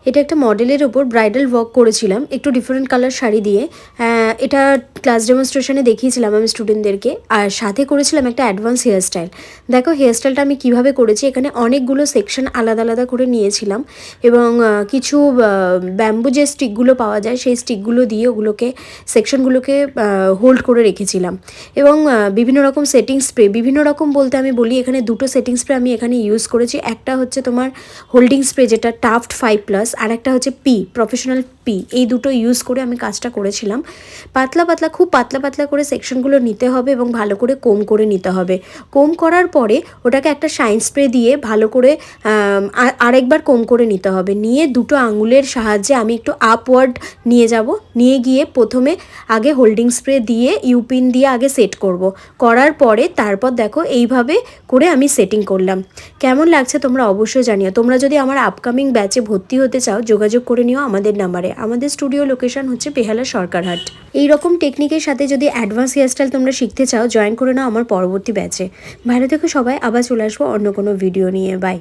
এটা একটা মডেলের ওপর ব্রাইডাল ওয়ার্ক করেছিলাম একটু ডিফারেন্ট কালার শাড়ি দিয়ে। এটা ক্লাস ডেমনস্ট্রেশনে দেখিয়েছিলাম আমি স্টুডেন্টদেরকে, আর সাথে করেছিলাম একটা অ্যাডভান্স হেয়ারস্টাইল। দেখো হেয়ারস্টাইলটা আমি কিভাবে করেছি। এখানে অনেকগুলো সেকশন আলাদা আলাদা করে নিয়েছিলাম এবং কিছু ব্যাম্বু যে স্টিকগুলো পাওয়া যায় সেই স্টিকগুলো দিয়ে ওগুলোকে সেকশনগুলোকে হোল্ড করে রেখেছিলাম। এবং বিভিন্ন রকম সেটিং স্প্রে, বিভিন্ন রকম বলতে আমি বলি এখানে দুটো সেটিং স্প্রে আমি এখানে ইউজ করেছি। একটা হচ্ছে তোমার হোল্ডিং স্প্রে যেটা টাফট 5+, আর একটা হচ্ছে প্রফেশনাল পি। এই দুটো ইউজ করে আমি কাজটা করেছিলাম। পাতলা পাতলা, খুব পাতলা পাতলা করে সেকশনগুলো নিতে হবে এবং ভালো করে কোম করে নিতে হবে। কোম করার পরে ওটাকে একটা শাইন স্প্রে দিয়ে ভালো করে আরেকবার কোম করে নিতে হবে। নিয়ে দুটো আঙুলের সাহায্যে আমি একটু আপওয়ার্ড নিয়ে যাব, নিয়ে গিয়ে প্রথমে আগে হোল্ডিং স্প্রে দিয়ে ইউপিন দিয়ে আগে সেট করব। করার পরে তারপর দেখো এইভাবে করে আমি সেটিং করলাম। কেমন লাগছে তোমরা অবশ্যই জানিও। তোমরা যদি আমার আপকামিং ব্যাচে ভর্তি হতে চাও যোগাযোগ করে নিও আমাদের নাম্বারে। আমাদের স্টুডিও লোকেশন হচ্ছে বেহালা সরকারহাট। এই রকম টেকনিকের সাথে যদি অ্যাডভান্স হেয়ারস্টাইল তোমরা শিখতে চাও জয়েন করে নাও আমার পরবর্তী ব্যাচে। ভালো থেকো সবাই, আবার চলে আসবো অন্য কোনো ভিডিও নিয়ে। বাই।